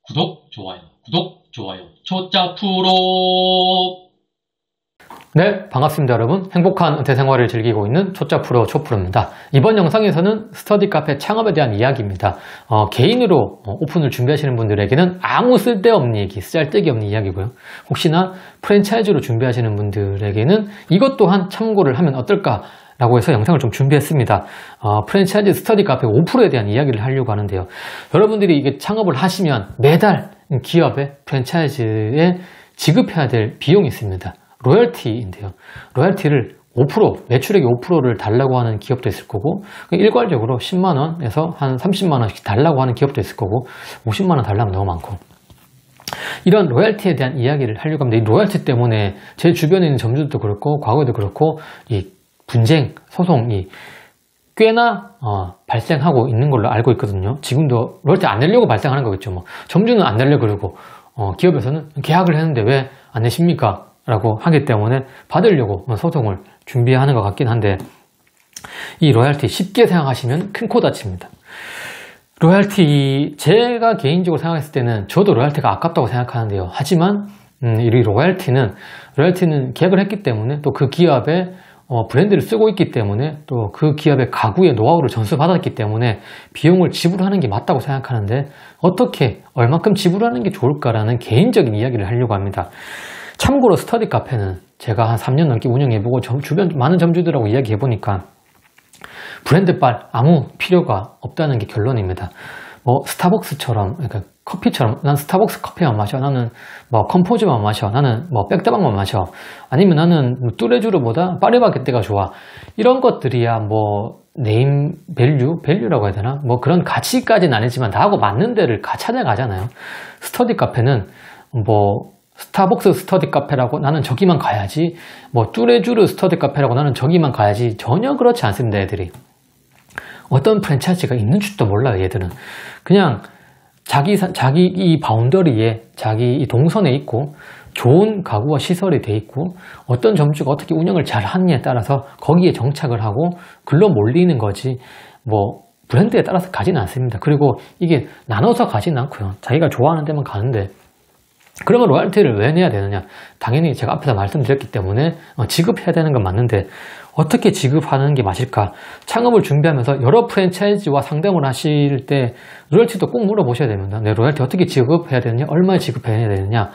구독, 좋아요, 초짜 프로. 네, 반갑습니다 여러분. 행복한 은퇴 생활을 즐기고 있는 초짜 프로 초프로입니다. 이번 영상에서는 스터디 카페 창업에 대한 이야기입니다. 개인으로 오픈을 준비하시는 분들에게는 아무 쓸데없는 얘기, 쓸데기 없는 이야기고요. 혹시나 프랜차이즈로 준비하시는 분들에게는 이것 또한 참고를 하면 어떨까 라고 해서 영상을 좀 준비했습니다. 프랜차이즈 스터디 카페 5%에 대한 이야기를 하려고 하는데요. 여러분들이 이게 창업을 하시면 매달 기업에 프랜차이즈에 지급해야 될 비용이 있습니다. 로열티인데요. 로열티를 5%, 매출액의 5%를 달라고 하는 기업도 있을 거고, 일괄적으로 10만원에서 한 30만원씩 달라고 하는 기업도 있을 거고, 50만원 달라면 너무 많고. 이런 로열티에 대한 이야기를 하려고 합니다. 이 로열티 때문에 제 주변에 있는 점주들도 그렇고, 과거에도 그렇고, 이 분쟁, 소송이 꽤나 발생하고 있는 걸로 알고 있거든요. 지금도 로열티 안 내려고 발생하는 거겠죠. 뭐 점주는 안 내려고 그러고 기업에서는 계약을 했는데 왜 안 내십니까? 라고 하기 때문에 받으려고 소송을 준비하는 것 같긴 한데, 이 로열티 쉽게 생각하시면 큰 코 다칩니다. 로열티, 제가 개인적으로 생각했을 때는 저도 로열티가 아깝다고 생각하는데요. 하지만 이 로열티는 계약을 했기 때문에, 또 그 기업의 브랜드를 쓰고 있기 때문에, 또 그 기업의 가구의 노하우를 전수받았기 때문에 비용을 지불하는 게 맞다고 생각하는데, 어떻게 얼마큼 지불하는 게 좋을까라는 개인적인 이야기를 하려고 합니다. 참고로 스터디 카페는 제가 한 3년 넘게 운영해보고 주변 많은 점주들하고 이야기해보니까 브랜드빨 아무 필요가 없다는 게 결론입니다. 뭐 스타벅스처럼, 그러니까 커피처럼, 난 스타벅스 커피만 마셔, 나는 뭐 컴포즈만 마셔, 나는 뭐 백다방만 마셔, 아니면 나는 뚜레쥬르보다 파리바게뜨가 좋아, 이런 것들이야 뭐 네임 밸류라고 해야 되나, 뭐 그런 가치까지는 아니지만 나하고 맞는 데를 찾아가잖아요. 스터디 카페는 뭐 스타벅스 스터디 카페라고 나는 저기만 가야지, 뭐 뚜레쥬르 스터디 카페라고 나는 저기만 가야지, 전혀 그렇지 않습니다. 애들이 어떤 프랜차이즈가 있는 줄도 몰라요. 얘들은 그냥 자기 이 바운더리에, 자기 이 동선에 있고, 좋은 가구와 시설이 돼 있고, 어떤 점주가 어떻게 운영을 잘 하느냐에 따라서 거기에 정착을 하고 글로 몰리는 거지, 뭐 브랜드에 따라서 가지는 않습니다. 그리고 이게 나눠서 가지는 않고요. 자기가 좋아하는 데만 가는데, 그러면 로열티를 왜 내야 되느냐? 당연히 제가 앞에서 말씀드렸기 때문에 지급해야 되는 건 맞는데, 어떻게 지급하는 게 맞을까? 창업을 준비하면서 여러 프랜차이즈와 상담을 하실 때 로열티도 꼭 물어보셔야 됩니다. 네, 로열티 어떻게 지급해야 되느냐? 얼마에 지급해야 되느냐?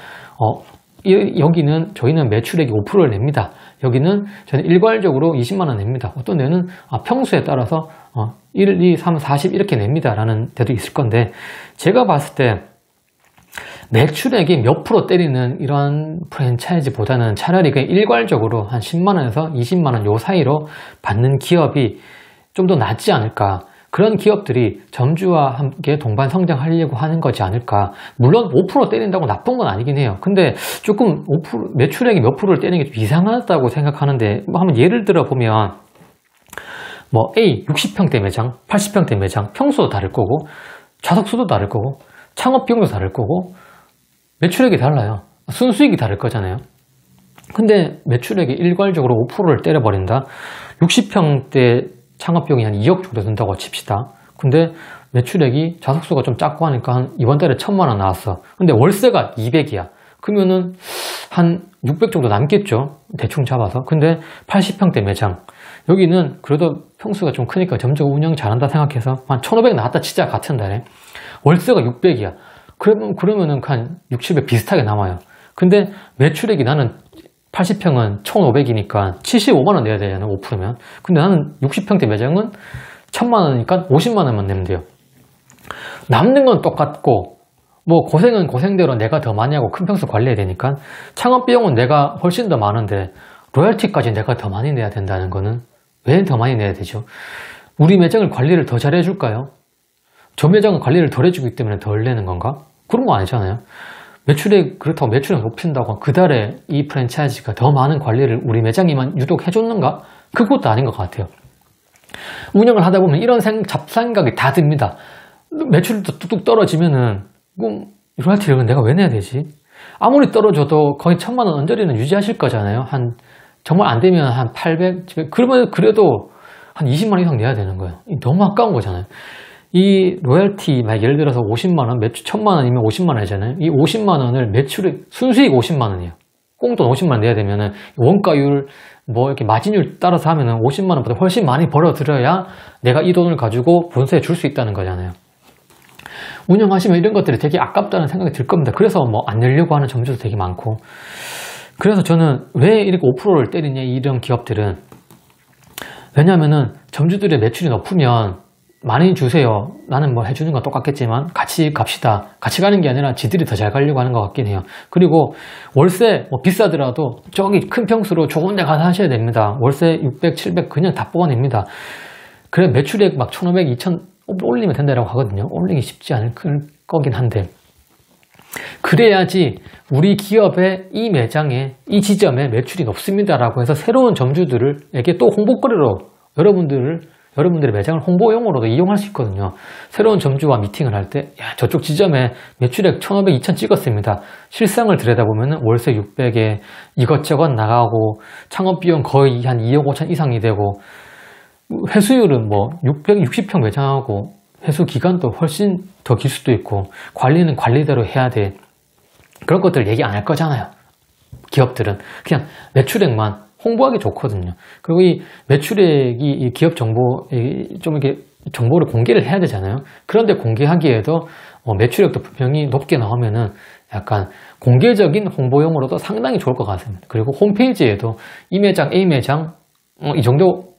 여기는 저희는 매출액이 5%를 냅니다. 여기는 저는 일괄적으로 20만원 냅니다. 어떤 데는 평수에 따라서 1, 2, 3, 40 이렇게 냅니다 라는 데도 있을 건데, 제가 봤을 때 매출액이 몇 프로 때리는 이런 프랜차이즈보다는 차라리 그냥 일괄적으로 한 10만원에서 20만원 요 사이로 받는 기업이 좀 더 낫지 않을까. 그런 기업들이 점주와 함께 동반 성장하려고 하는 거지 않을까. 물론 5% 때린다고 나쁜 건 아니긴 해요. 근데 조금 5%, 매출액이 몇 프로를 때리는 게 좀 이상하다고 생각하는데, 뭐 한번 예를 들어 보면, 뭐 A 60평대 매장, 80평대 매장, 평수도 다를 거고, 좌석수도 다를 거고, 창업 비용도 다를 거고, 매출액이 달라요. 순수익이 다를 거잖아요. 근데 매출액이 일괄적으로 5%를 때려버린다. 60평대 창업 비용이 한 2억 정도 든다고 칩시다. 근데 매출액이 좌석수가 좀 작고 하니까 이번 달에 1000만원 나왔어. 근데 월세가 200이야. 그러면은 한 600 정도 남겠죠. 대충 잡아서. 근데 80평대 매장, 여기는 그래도 평수가 좀 크니까 점주가 운영 잘한다 생각해서 한 1500 나왔다 치자, 같은 달에. 월세가 600이야. 그러면은 한 6, 700 비슷하게 남아요. 근데 매출액이 나는 80평은 1500이니까 75만원 내야 되잖아요. 5%면. 근데 나는 60평대 매장은 1000만원이니까 50만원만 내면 돼요. 남는 건 똑같고, 뭐 고생은 고생대로 내가 더 많이 하고 큰 평수 관리해야 되니까, 창업 비용은 내가 훨씬 더 많은데 로열티까지 내가 더 많이 내야 된다는 거는 왜 더 많이 내야 되죠? 우리 매장을 관리를 더 잘 해줄까요? 저 매장은 관리를 덜 해주기 때문에 덜 내는 건가? 그런 거 아니잖아요. 그렇다고 매출을 높인다고 그 달에 이 프랜차이즈가 더 많은 관리를 우리 매장에만 유독 해줬는가? 그것도 아닌 것 같아요. 운영을 하다 보면 이런 잡생각이 다 듭니다. 매출도 뚝뚝 떨어지면은, 로열티를 내가 왜 내야 되지? 아무리 떨어져도 거의 1000만원 언저리는 유지하실 거잖아요. 정말 안 되면 한 800, 그러면 그래도 한 20만원 이상 내야 되는 거예요. 너무 아까운 거잖아요. 이 로열티, 예를 들어서 50만원, 매출 1000만원이면 50만원이잖아요. 이 50만원을 매출액, 순수익 50만원이에요. 꽁돈 50만원 내야 되면은, 원가율, 이렇게 마진율 따라서 하면은 50만원보다 훨씬 많이 벌어들여야 내가 이 돈을 가지고 본사에 줄 수 있다는 거잖아요. 운영하시면 이런 것들이 되게 아깝다는 생각이 들 겁니다. 그래서 안 내려고 하는 점주도 되게 많고. 그래서 저는 왜 이렇게 5%를 때리냐, 이런 기업들은. 왜냐면은 점주들의 매출이 높으면 많이 주세요. 나는 해주는 건 똑같겠지만 같이 갑시다. 같이 가는 게 아니라 지들이 더 잘 가려고 하는 것 같긴 해요. 그리고 월세 비싸더라도 저기 큰 평수로 좋은 데 가서 하셔야 됩니다. 월세 600, 700 그냥 다 뽑아냅니다. 그래 매출액 1500, 2000 올리면 된다라고 하거든요. 올리기 쉽지 않을 거긴 한데, 그래야지 우리 기업의 이 매장에, 이 지점에 매출이 높습니다라고 해서 새로운 점주들에게 또 홍보거리로 여러분들의 매장을 홍보용으로도 이용할 수 있거든요. 새로운 점주와 미팅을 할 때, 저쪽 지점에 매출액 1500, 2000 찍었습니다. 실상을 들여다보면 월세 600에 이것저것 나가고 창업비용 거의 한 2억 5천 이상이 되고, 회수율은 660평 매장하고 회수 기간도 훨씬 더 길 수도 있고, 관리는 관리대로 해야 돼. 그런 것들 얘기 안 할 거잖아요. 기업들은 그냥 매출액만 홍보하기 좋거든요. 그리고 이 매출액이 이 기업 정보, 좀 이렇게 정보를 공개를 해야 되잖아요. 그런데 공개하기에도 매출액도 분명히 높게 나오면은 약간 공개적인 홍보용으로도 상당히 좋을 것 같습니다. 그리고 홈페이지에도 이 매장, A 매장, 이 정도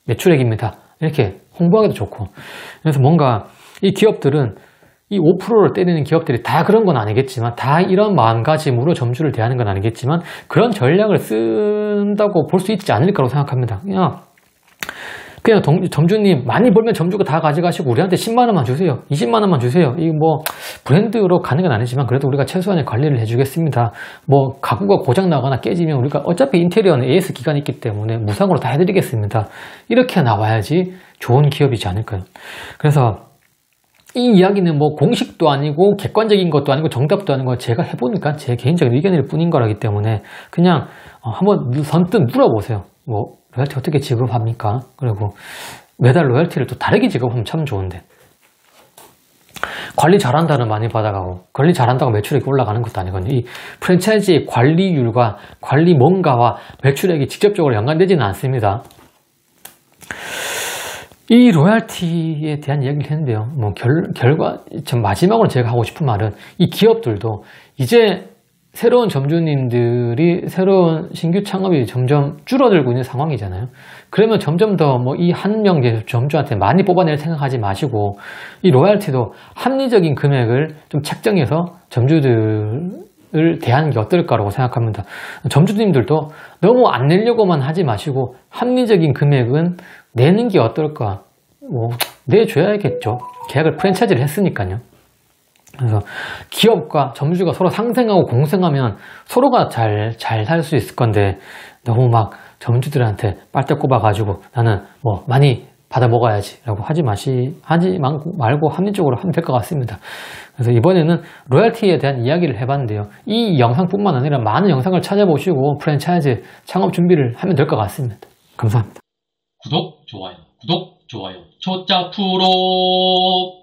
매출액입니다. 이렇게 홍보하기도 좋고. 그래서 뭔가 이 기업들은 이 5%를 때리는 기업들이 다 그런 건 아니겠지만, 다 이런 마음가짐으로 점주를 대하는 건 아니겠지만, 그런 전략을 쓴다고 볼 수 있지 않을까라고 생각합니다. 그냥 점주님 많이 벌면 점주가 다 가져가시고 우리한테 10만원만 주세요. 20만원만 주세요. 이 브랜드로 가는 건 아니지만 그래도 우리가 최소한의 관리를 해주겠습니다. 가구가 고장 나거나 깨지면 우리가 어차피 인테리어는 AS 기간이 있기 때문에 무상으로 다 해드리겠습니다. 이렇게 나와야지 좋은 기업이지 않을까요? 그래서 이 이야기는 공식도 아니고 객관적인 것도 아니고 정답도 아니고 제가 해보니까 제 개인적인 의견일 뿐인 거라기 때문에 그냥 한번 선뜻 물어보세요. 로열티 어떻게 지급합니까? 그리고 매달 로열티를 또 다르게 지급하면 참 좋은데, 관리 잘한다는 많이 받아가고 관리 잘한다고 매출액이 올라가는 것도 아니거든요. 이 프랜차이즈의 관리율과 관리 뭔가와 매출액이 직접적으로 연관되지는 않습니다. 이 로열티에 대한 이야기를 했는데요. 전 마지막으로 제가 하고 싶은 말은, 이 기업들도 이제 새로운 점주님들이, 새로운 신규 창업이 점점 줄어들고 있는 상황이잖아요. 그러면 점점 더 이 한 명 점주한테 많이 뽑아낼 생각하지 마시고, 이 로열티도 합리적인 금액을 좀 책정해서 점주들을 대하는 게 어떨까라고 생각합니다. 점주님들도 너무 안 내려고만 하지 마시고 합리적인 금액은 내는 게 어떨까? 내줘야겠죠. 계약을 프랜차이즈를 했으니까요. 그래서 기업과 점주가 서로 상생하고 공생하면 서로가 잘 살 수 있을 건데, 너무 점주들한테 빨대 꼽아가지고 나는 많이 받아 먹어야지 라고 하지 말고 합리적으로 하면 될 것 같습니다. 그래서 이번에는 로열티에 대한 이야기를 해봤는데요. 이 영상뿐만 아니라 많은 영상을 찾아보시고 프랜차이즈 창업 준비를 하면 될 것 같습니다. 감사합니다. 구독, 좋아요, 초짜 프로.